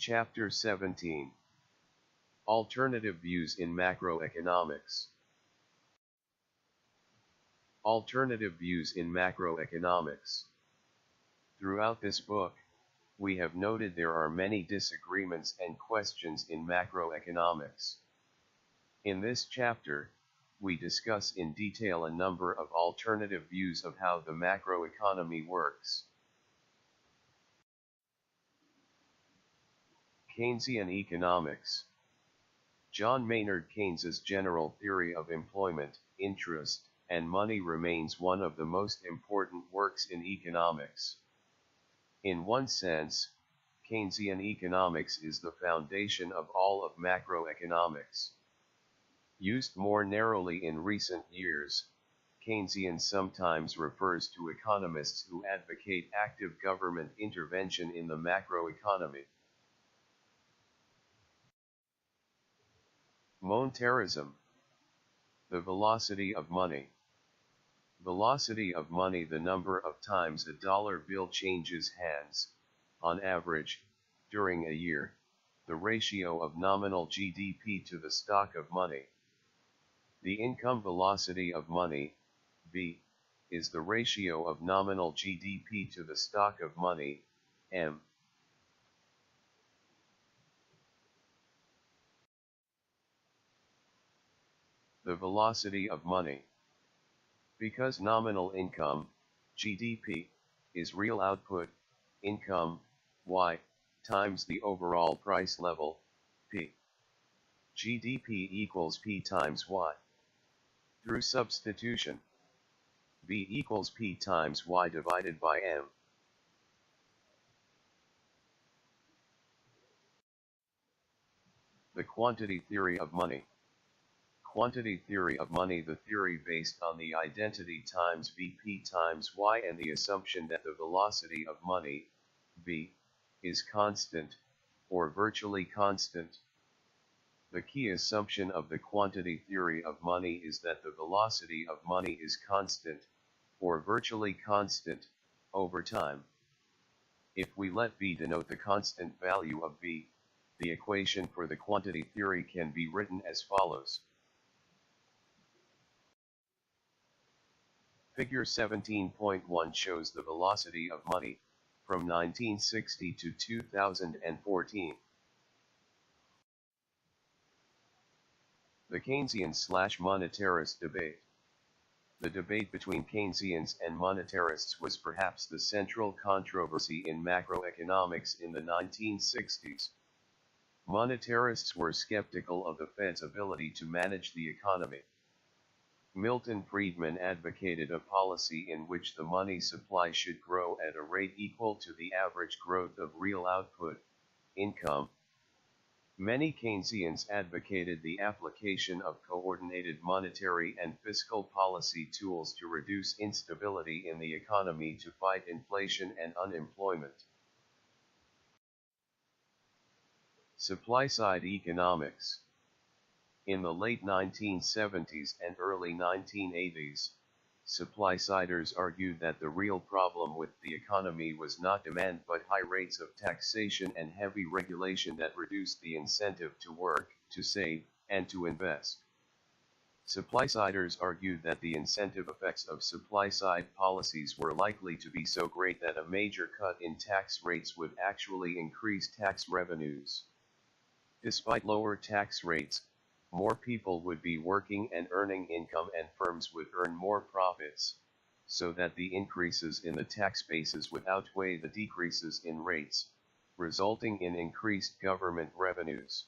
Chapter 17. Alternative Views in Macroeconomics. Alternative Views in Macroeconomics. Throughout this book, we have noted there are many disagreements and questions in macroeconomics. In this chapter, we discuss in detail a number of alternative views of how the macroeconomy works. Keynesian economics. John Maynard Keynes's general theory of employment, interest, and money remains one of the most important works in economics. In one sense, Keynesian economics is the foundation of all of macroeconomics. Used more narrowly in recent years, Keynesian sometimes refers to economists who advocate active government intervention in the macroeconomy. Monetarism. The velocity of money. Velocity of money: the number of times a dollar bill changes hands, on average, during a year, the ratio of nominal GDP to the stock of money. The income velocity of money, V, is the ratio of nominal GDP to the stock of money, M. The velocity of money. Because nominal income, GDP, is real output, income, Y, times the overall price level, P. GDP equals P times Y. Through substitution, V equals P times Y divided by M. The quantity theory of money. Quantity theory of money: the theory based on the identity times Vp times Y and the assumption that the velocity of money, V, is constant, or virtually constant. The key assumption of the quantity theory of money is that the velocity of money is constant, or virtually constant, over time. If we let V denote the constant value of V, the equation for the quantity theory can be written as follows. Figure 17.1 shows the velocity of money, from 1960 to 2014. The Keynesian/monetarist debate. The debate between Keynesians and monetarists was perhaps the central controversy in macroeconomics in the 1960s. Monetarists were skeptical of the Fed's ability to manage the economy. Milton Friedman advocated a policy in which the money supply should grow at a rate equal to the average growth of real output, income. Many Keynesians advocated the application of coordinated monetary and fiscal policy tools to reduce instability in the economy to fight inflation and unemployment. Supply-side economics. In the late 1970s and early 1980s, supply-siders argued that the real problem with the economy was not demand but high rates of taxation and heavy regulation that reduced the incentive to work, to save, and to invest. Supply-siders argued that the incentive effects of supply-side policies were likely to be so great that a major cut in tax rates would actually increase tax revenues. Despite lower tax rates, more people would be working and earning income and firms would earn more profits, so that the increases in the tax bases would outweigh the decreases in rates, resulting in increased government revenues.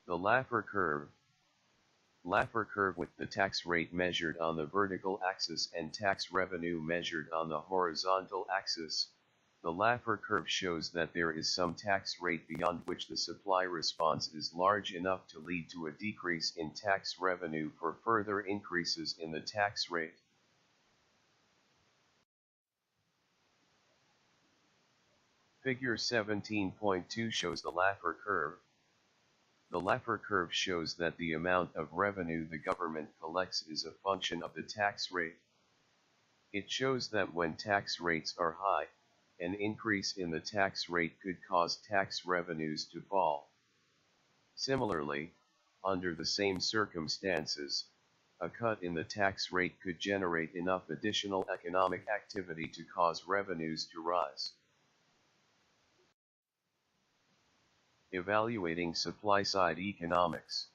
The Laffer curve. Laffer curve with the tax rate measured on the vertical axis and tax revenue measured on the horizontal axis. The Laffer curve shows that there is some tax rate beyond which the supply response is large enough to lead to a decrease in tax revenue for further increases in the tax rate. Figure 17.2 shows the Laffer curve. The Laffer curve shows that the amount of revenue the government collects is a function of the tax rate. It shows that when tax rates are high, an increase in the tax rate could cause tax revenues to fall. Similarly, under the same circumstances, a cut in the tax rate could generate enough additional economic activity to cause revenues to rise. Evaluating supply-side economics.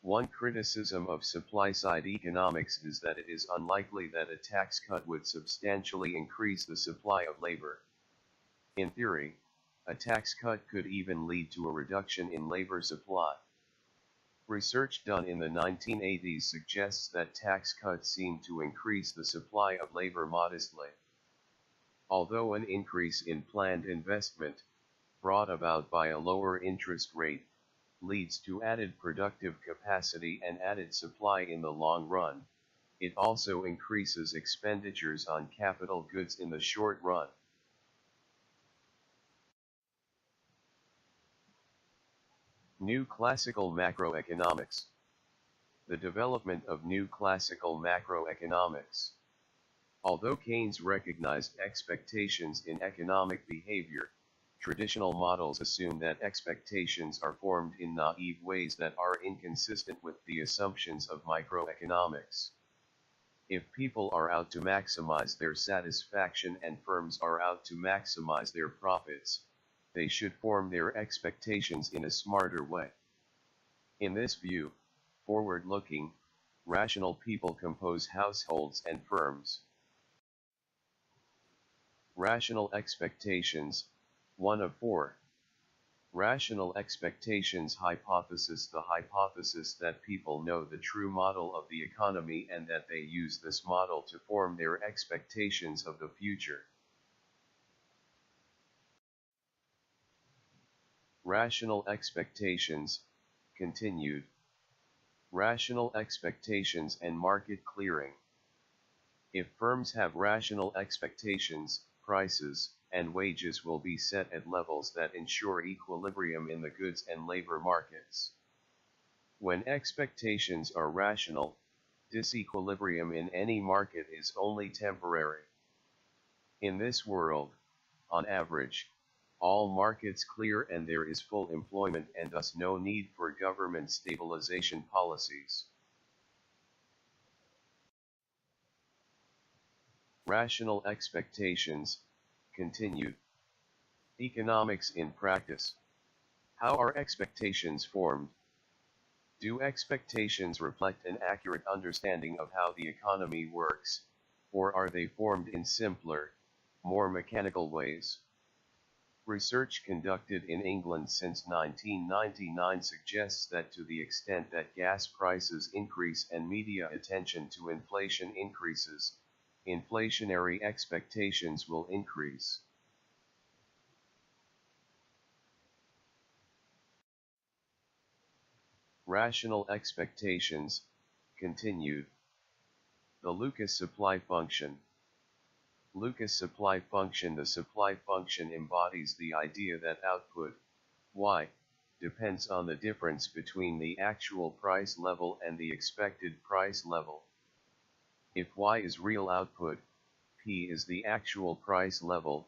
One criticism of supply-side economics is that it is unlikely that a tax cut would substantially increase the supply of labor. In theory, a tax cut could even lead to a reduction in labor supply. Research done in the 1980s suggests that tax cuts seem to increase the supply of labor modestly. Although an increase in planned investment, brought about by a lower interest rate, leads to added productive capacity and added supply in the long run, it also increases expenditures on capital goods in the short run. New classical macroeconomics. The development of new classical macroeconomics. Although Keynes recognized expectations in economic behavior, traditional models assume that expectations are formed in naive ways that are inconsistent with the assumptions of microeconomics. If people are out to maximize their satisfaction and firms are out to maximize their profits, they should form their expectations in a smarter way. In this view, forward-looking, rational people compose households and firms. Rational expectations, 1 of 4. Rational expectations hypothesis. The hypothesis that people know the true model of the economy and that they use this model to form their expectations of the future. Rational expectations, continued. Rational expectations and market clearing. If firms have rational expectations, prices and wages will be set at levels that ensure equilibrium in the goods and labor markets. When expectations are rational, disequilibrium in any market is only temporary. In this world, on average, all markets clear and there is full employment and thus no need for government stabilization policies. Rational expectations, continued. Economics in practice. How are expectations formed? Do expectations reflect an accurate understanding of how the economy works, or are they formed in simpler, more mechanical ways? Research conducted in England since 1999 suggests that to the extent that gas prices increase and media attention to inflation increases, inflationary expectations will increase. Rational expectations, continued. The Lucas supply function. Lucas supply function. The supply function embodies the idea that output, Y, depends on the difference between the actual price level and the expected price level. If Y is real output, P is the actual price level,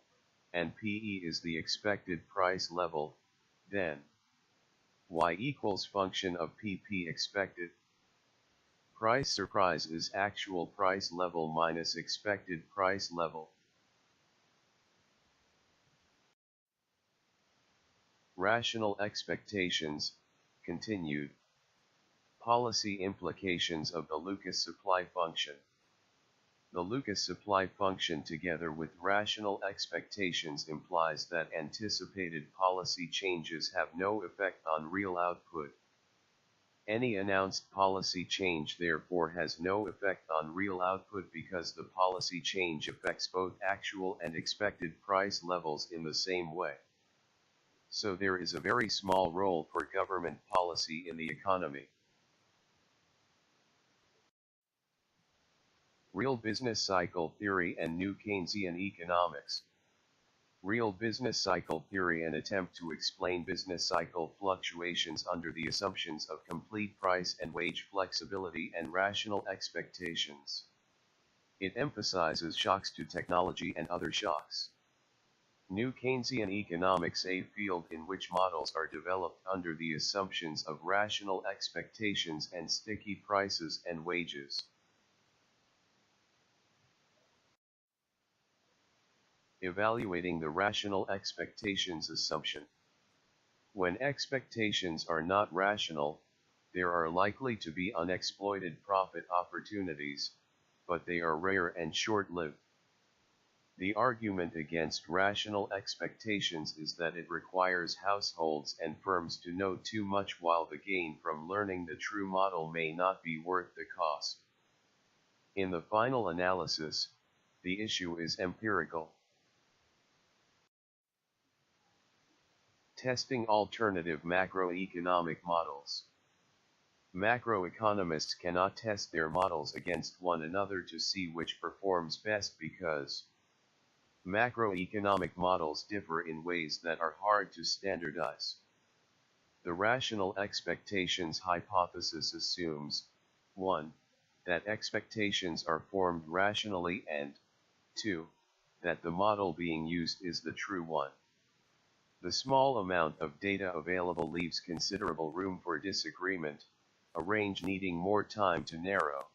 and PE is the expected price level, then Y equals function of PP expected. Price surprise is actual price level minus expected price level. Rational expectations, continued. Policy implications of the Lucas supply function. The Lucas supply function together with rational expectations implies that anticipated policy changes have no effect on real output. Any announced policy change therefore has no effect on real output because the policy change affects both actual and expected price levels in the same way. So there is a very small role for government policy in the economy. Real business cycle theory and new Keynesian economics. Real business cycle theory, an attempt to explain business cycle fluctuations under the assumptions of complete price and wage flexibility and rational expectations. It emphasizes shocks to technology and other shocks. New Keynesian economics, a field in which models are developed under the assumptions of rational expectations and sticky prices and wages. Evaluating the rational expectations assumption. When expectations are not rational, there are likely to be unexploited profit opportunities, but they are rare and short-lived. The argument against rational expectations is that it requires households and firms to know too much, while the gain from learning the true model may not be worth the cost. In the final analysis, the issue is empirical. Testing alternative macroeconomic models. Macroeconomists cannot test their models against one another to see which performs best because macroeconomic models differ in ways that are hard to standardize. The rational expectations hypothesis assumes 1. That expectations are formed rationally, and 2. That the model being used is the true one. The small amount of data available leaves considerable room for disagreement, a range needing more time to narrow.